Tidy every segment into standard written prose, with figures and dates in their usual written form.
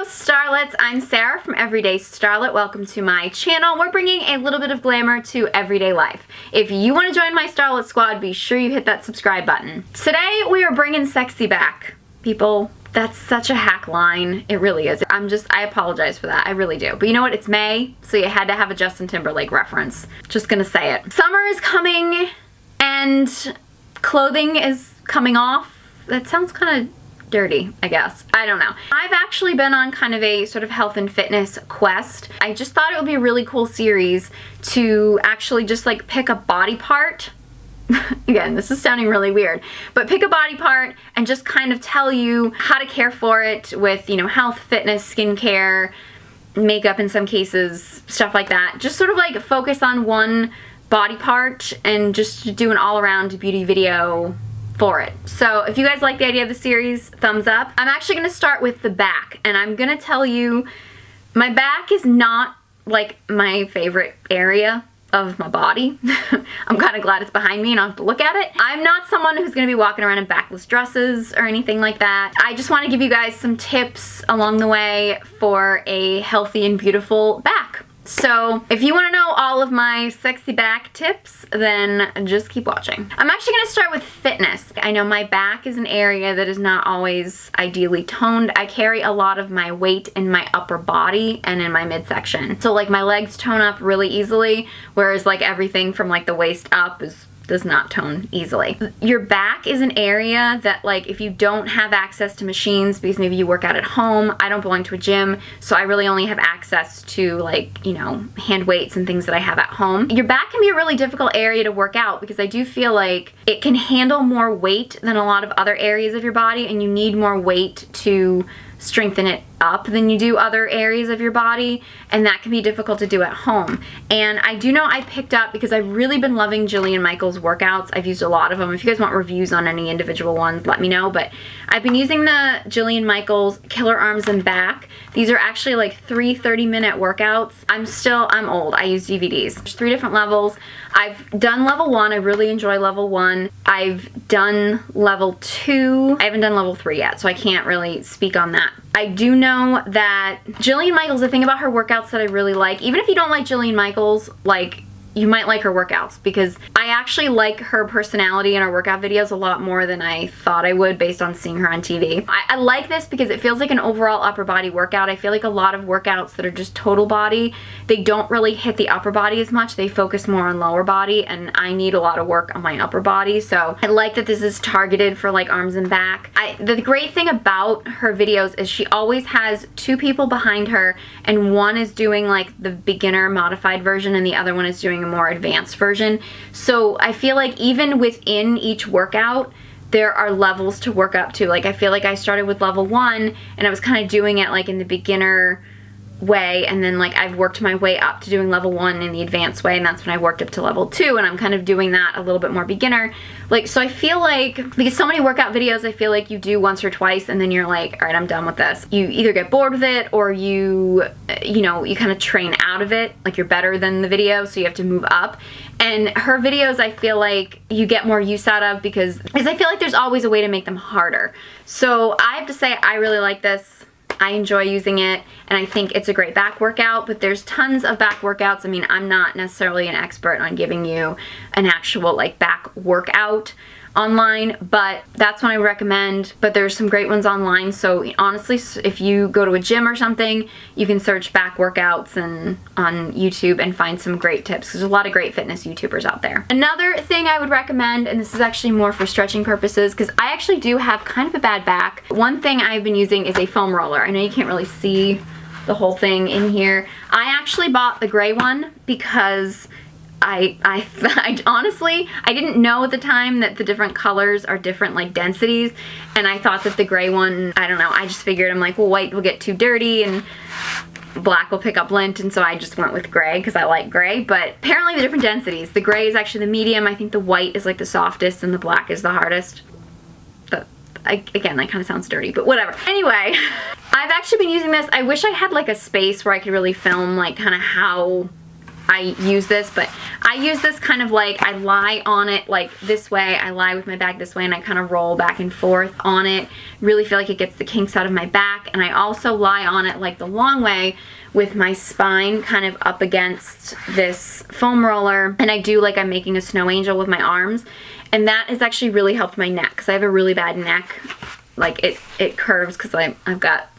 Starlets, I'm Sarah from Everyday Starlet. Welcome to my channel. We're bringing a little bit of glamour to everyday life. If you want to join my Starlet squad, be sure you hit that subscribe button. Today we are bringing sexy back. People, that's such a hack line. It really is. I apologize for that. I really do. But you know what? It's May, so you had to have a Justin Timberlake reference. Just gonna say it. Summer is coming and clothing is coming off. That sounds kind of dirty, I guess. I don't know. I've actually been on kind of a sort of health and fitness quest. I just thought it would be a really cool series to actually just like pick a body part. Again, this is sounding really weird, but pick a body part and just kind of tell you how to care for it with, you know, health, fitness, skincare, makeup in some cases, stuff like that. Just sort of like focus on one body part and just do an all-around beauty video for it. So if you guys like the idea of the series, thumbs up. I'm actually going to start with the back, and I'm going to tell you my back is not like my favorite area of my body. I'm kind of glad it's behind me and I don't have to look at it. I'm not someone who's going to be walking around in backless dresses or anything like that. I just want to give you guys some tips along the way for a healthy and beautiful back. So if you want to know all of my sexy back tips, then just keep watching. I'm actually going to start with fitness. I know my back is an area that is not always ideally toned. I carry a lot of my weight in my upper body and in my midsection. So like my legs tone up really easily, whereas like everything from like the waist up does not tone easily. Your back is an area that like if you don't have access to machines because maybe you work out at home, I don't belong to a gym, so I really only have access to like, you know, hand weights and things that I have at home. Your back can be a really difficult area to work out because I do feel like it can handle more weight than a lot of other areas of your body, and you need more weight to strengthen it up than you do other areas of your body, and that can be difficult to do at home. And I do know I picked up, because I've really been loving Jillian Michaels workouts. I've used a lot of them. If you guys want reviews on any individual ones, let me know, but I've been using the Jillian Michaels Killer Arms and Back. These are actually like 3 30-minute workouts. I'm old. I use DVDs. There's 3 different levels. I've done level 1. I really enjoy level 1. I've done level 2. I haven't done level 3 yet, so I can't really speak on that. I do know that Jillian Michaels, the thing about her workouts that I really like, even if you don't like Jillian Michaels, like, you might like her workouts, because I actually like her personality in her workout videos a lot more than I thought I would based on seeing her on TV. I like this because it feels like an overall upper body workout. I feel like a lot of workouts that are just total body, they don't really hit the upper body as much. They focus more on lower body, and I need a lot of work on my upper body, so I like that this is targeted for like arms and back. The great thing about her videos is she always has 2 people behind her, and one is doing like the beginner modified version and the other one is doing a more advanced version. So I feel like even within each workout there are levels to work up to. Like I feel like I started with level 1 and I was kind of doing it like in the beginner way, and then like I've worked my way up to doing level 1 in the advanced way, and that's when I worked up to level 2, and I'm kind of doing that a little bit more beginner. Like, so I feel like, because so many workout videos I feel like you do once or twice and then you're like, all right, I'm done with this. You either get bored with it or you know, you kind of train out of it, like you're better than the video, so you have to move up. And her videos I feel like you get more use out of because I feel like there's always a way to make them harder. So I have to say I really like this. I enjoy using it, and I think it's a great back workout, but there's tons of back workouts. I mean, I'm not necessarily an expert on giving you an actual like back workout online, but that's one I recommend. But there's some great ones online, so honestly, if you go to a gym or something, you can search back workouts and on YouTube and find some great tips, because there's a lot of great fitness YouTubers out there. Another thing I would recommend, and this is actually more for stretching purposes, because I actually do have kind of a bad back. One thing I've been using is a foam roller. I know you can't really see the whole thing in here. I actually bought the gray one because I honestly, I didn't know at the time that the different colors are different like densities, and I thought that the gray one, I don't know, I just figured, I'm like, well, white will get too dirty and black will pick up lint, and so I just went with gray because I like gray. But apparently the different densities, the gray is actually the medium, I think the white is like the softest and the black is the hardest. Again, that kind of sounds dirty, but whatever. Anyway, I've actually been using this. I wish I had like a space where I could really film like kind of how I use this, but I use this kind of like, I lie on it like this way, I lie with my back this way, and I kind of roll back and forth on it. Really feel like it gets the kinks out of my back, and I also lie on it like the long way with my spine kind of up against this foam roller, and I do like I'm making a snow angel with my arms, and that has actually really helped my neck, because I have a really bad neck. Like it curves because I got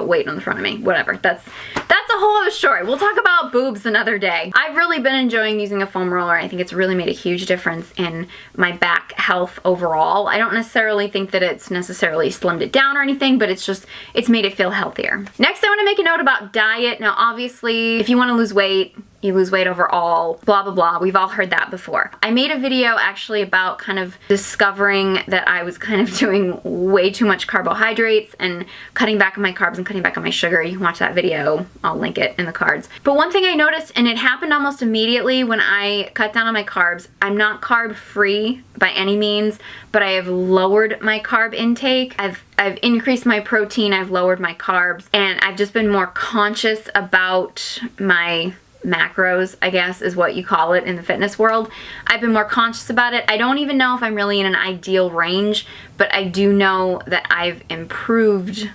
weight on the front of me. Whatever. That's a whole other story. We'll talk about boobs another day. I've really been enjoying using a foam roller. I think it's really made a huge difference in my back health overall. I don't necessarily think that it's necessarily slimmed it down or anything, but it's made it feel healthier. Next, I want to make a note about diet. Now, obviously, if you want to lose weight, you lose weight overall, blah, blah, blah. We've all heard that before. I made a video actually about kind of discovering that I was kind of doing way too much carbohydrates and cutting back on my carbs and cutting back on my sugar. You can watch that video. I'll link it in the cards. But one thing I noticed, and it happened almost immediately when I cut down on my carbs, I'm not carb free by any means, but I have lowered my carb intake. I've increased my protein, I've lowered my carbs, and I've just been more conscious about my macros, I guess is what you call it in the fitness world. I've been more conscious about it. I don't even know if I'm really in an ideal range, but I do know that I've improved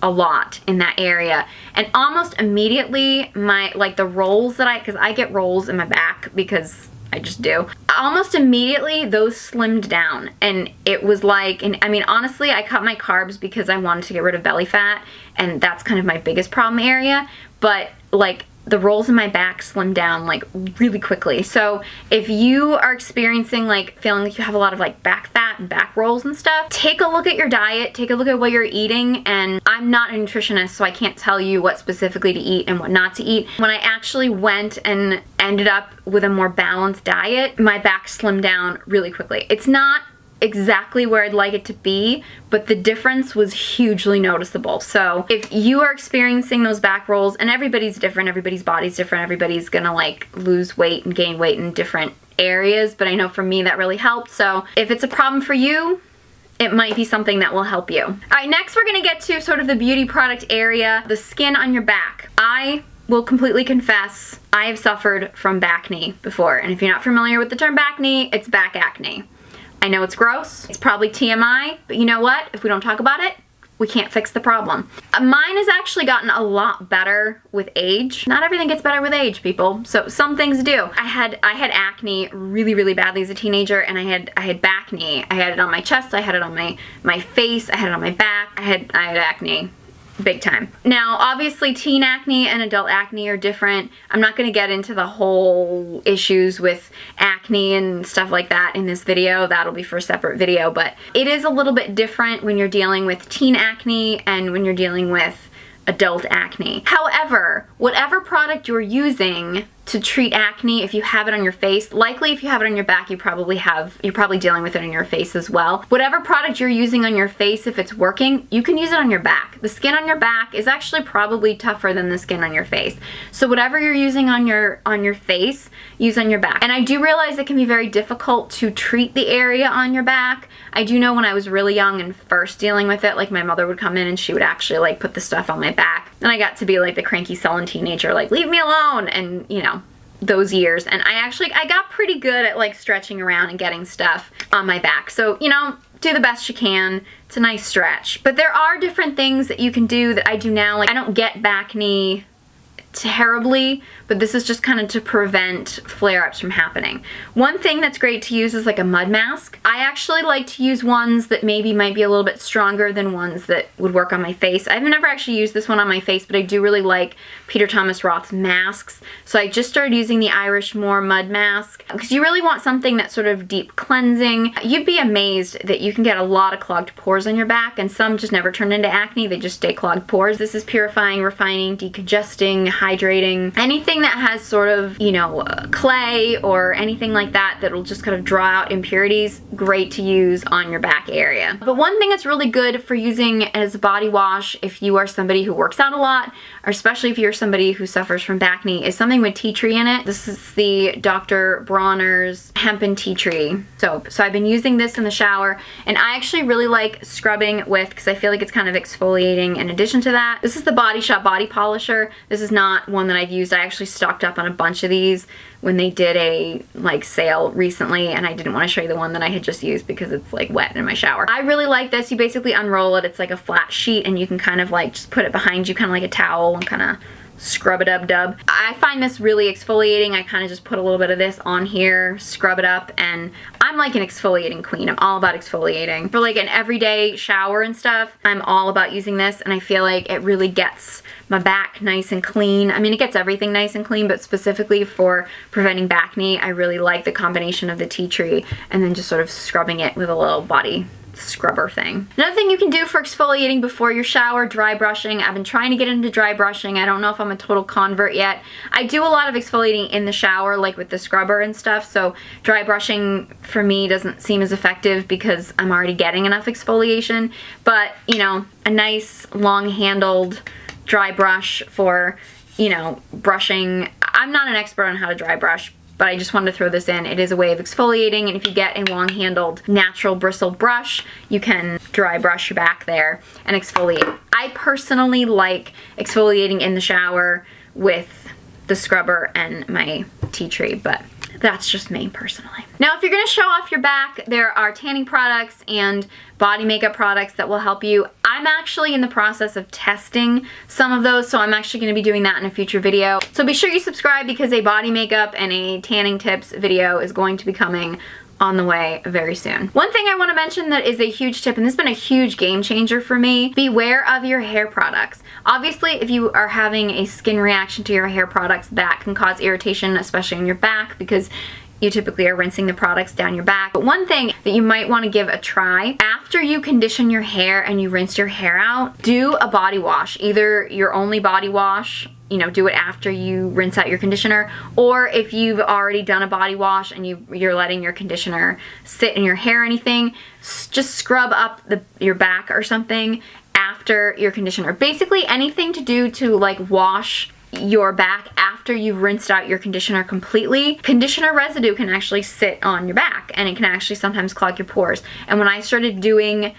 a lot in that area. And almost immediately, the rolls that because I get rolls in my back because I just do. Almost immediately, those slimmed down, and it was like, and I mean, honestly, I cut my carbs because I wanted to get rid of belly fat, and that's kind of my biggest problem area, but like, the rolls in my back slimmed down like really quickly. So if you are experiencing like feeling like you have a lot of like back fat and back rolls and stuff, take a look at your diet, take a look at what you're eating. And I'm not a nutritionist, so I can't tell you what specifically to eat and what not to eat. When I actually went and ended up with a more balanced diet, my back slimmed down really quickly. It's not exactly where I'd like it to be, but the difference was hugely noticeable. So if you are experiencing those back rolls, and everybody's different, everybody's body's different, everybody's gonna like lose weight and gain weight in different areas, but I know for me that really helped. So if it's a problem for you, it might be something that will help you. All right, next we're gonna get to sort of the beauty product area, the skin on your back. I will completely confess, I have suffered from Bacne before, and if you're not familiar with the term Bacne, it's back acne. I know it's gross, it's probably TMI, but you know what? If we don't talk about it, we can't fix the problem. Mine has actually gotten a lot better with age. Not everything gets better with age, people. So some things do. I had acne really, really badly as a teenager, and I had Bacne. I had it on my chest, I had it on my face, I had it on my back. I had acne. Big time. Now, obviously, teen acne and adult acne are different. I'm not going to get into the whole issues with acne and stuff like that in this video. That'll be for a separate video, but it is a little bit different when you're dealing with teen acne and when you're dealing with adult acne. However, whatever product you're using to treat acne, if you have it on your face, likely if you have it on your back, you're probably dealing with it on your face as well. Whatever product you're using on your face, if it's working, you can use it on your back. The skin on your back is actually probably tougher than the skin on your face. So whatever you're using on your face, use on your back. And I do realize it can be very difficult to treat the area on your back. I do know when I was really young and first dealing with it, like my mother would come in and she would actually like put the stuff on my back. And I got to be like the cranky sullen teenager, like leave me alone, and you know, those years. And I got pretty good at like stretching around and getting stuff on my back. So, you know, do the best you can. It's a nice stretch. But there are different things that you can do that I do now. Like I don't get Bacne terribly, but this is just kind of to prevent flare-ups from happening. One thing that's great to use is like a mud mask. I actually like to use ones that maybe might be a little bit stronger than ones that would work on my face. I've never actually used this one on my face, but I do really like Peter Thomas Roth's masks. So I just started using the Irish Moor mud mask because you really want something that's sort of deep cleansing. You'd be amazed that you can get a lot of clogged pores on your back, and some just never turn into acne. They just stay clogged pores. This is purifying, refining, decongesting, hydrating, anything that has sort of, you know, clay or anything like that that'll just kind of draw out impurities, great to use on your back area. But one thing that's really good for using as a body wash if you are somebody who works out a lot, or especially if you're somebody who suffers from Bacne, is something with tea tree in it. This is the Dr. Bronner's hempen tea tree soap. So I've been using this in the shower, and I actually really like scrubbing with, because I feel like it's kind of exfoliating in addition to that. This is the Body Shop Body Polisher. This is not not one that I've used. I actually stocked up on a bunch of these when they did a like sale recently, and I didn't want to show you the one that I had just used because it's like wet in my shower. I really like this. You basically unroll it. It's like a flat sheet, and you can kind of like just put it behind you, kind of like a towel, and kind of scrub it up dub. I find this really exfoliating. I kind of just put a little bit of this on here, scrub it up, and I'm like an exfoliating queen. I'm all about exfoliating. For like an everyday shower and stuff, I'm all about using this, and I feel like it really gets my back nice and clean. I mean, it gets everything nice and clean, but specifically for preventing Bacne, I really like the combination of the tea tree and then just sort of scrubbing it with a little body scrubber thing. Another thing you can do for exfoliating before your shower, dry brushing. I've been trying to get into dry brushing. I don't know if I'm a total convert yet. I do a lot of exfoliating in the shower, like with the scrubber and stuff, so dry brushing for me doesn't seem as effective because I'm already getting enough exfoliation, but you know, a nice long-handled dry brush for, you know, brushing. I'm not an expert on how to dry brush, but I just wanted to throw this in. It is a way of exfoliating, and if you get a long-handled natural bristle brush, you can dry brush your back there and exfoliate. I personally like exfoliating in the shower with the scrubber and my tea tree, but that's just me personally. Now, if you're gonna show off your back, there are tanning products and body makeup products that will help you. I'm actually in the process of testing some of those, so I'm actually gonna be doing that in a future video. So be sure you subscribe because a body makeup and a tanning tips video is going to be coming on the way very soon. One thing I want to mention that is a huge tip, and this has been a huge game changer for me, beware of your hair products. Obviously, if you are having a skin reaction to your hair products, that can cause irritation, especially on your back, because you typically are rinsing the products down your back. But one thing that you might want to give a try, after you condition your hair and you rinse your hair out, do a body wash. Either your only body wash, you know, do it after you rinse out your conditioner, or if you've already done a body wash and you're letting your conditioner sit in your hair or anything, just scrub up your back or something after your conditioner. Basically anything to do to like wash your back after you've rinsed out your conditioner completely. Conditioner residue can actually sit on your back, and it can actually sometimes clog your pores. And when I started doing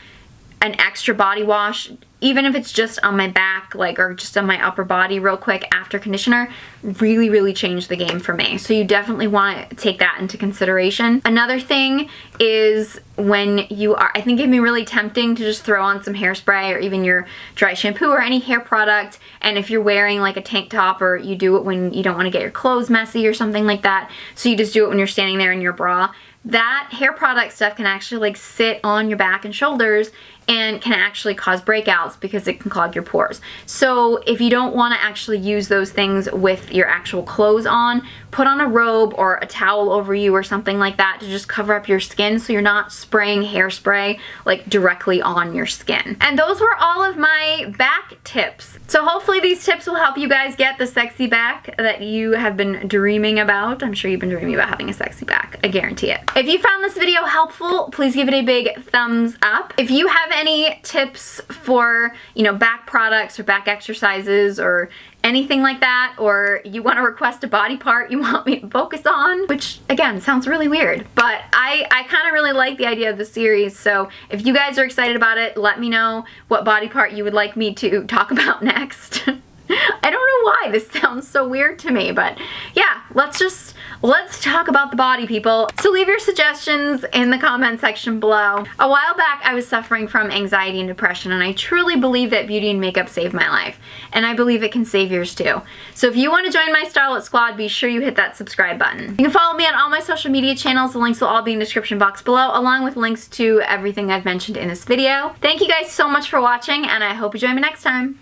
an extra body wash, even if it's just on my back, like, or just on my upper body real quick after conditioner, really changed the game for me. So you definitely want to take that into consideration. Another thing is when you are, I think it can be really tempting to just throw on some hairspray or even your dry shampoo or any hair product, and if you're wearing like a tank top, or you do it when you don't want to get your clothes messy or something like that, so you just do it when you're standing there in your bra, that hair product stuff can actually like sit on your back and shoulders and can actually cause breakouts because it can clog your pores. So if you don't want to actually use those things with your actual clothes on, put on a robe or a towel over you or something like that to just cover up your skin so you're not spraying hairspray like directly on your skin. And those were all of my back tips. So hopefully these tips will help you guys get the sexy back that you have been dreaming about. I'm sure you've been dreaming about having a sexy back. I guarantee it. If you found this video helpful, please give it a big thumbs up. If you have any tips for, you know, back products or back exercises or anything like that, or you want to request a body part you want me to focus on, which again sounds really weird, but I kind of really like the idea of the series, so if you guys are excited about it, let me know what body part you would like me to talk about next. I don't know why this sounds so weird to me, but yeah, let's talk about the body, people. So leave your suggestions in the comment section below. A while back, I was suffering from anxiety and depression, and I truly believe that beauty and makeup saved my life, and I believe it can save yours too. So if you want to join my Starlet squad, be sure you hit that subscribe button. You can follow me on all my social media channels. The links will all be in the description box below, along with links to everything I've mentioned in this video. Thank you guys so much for watching, and I hope you join me next time.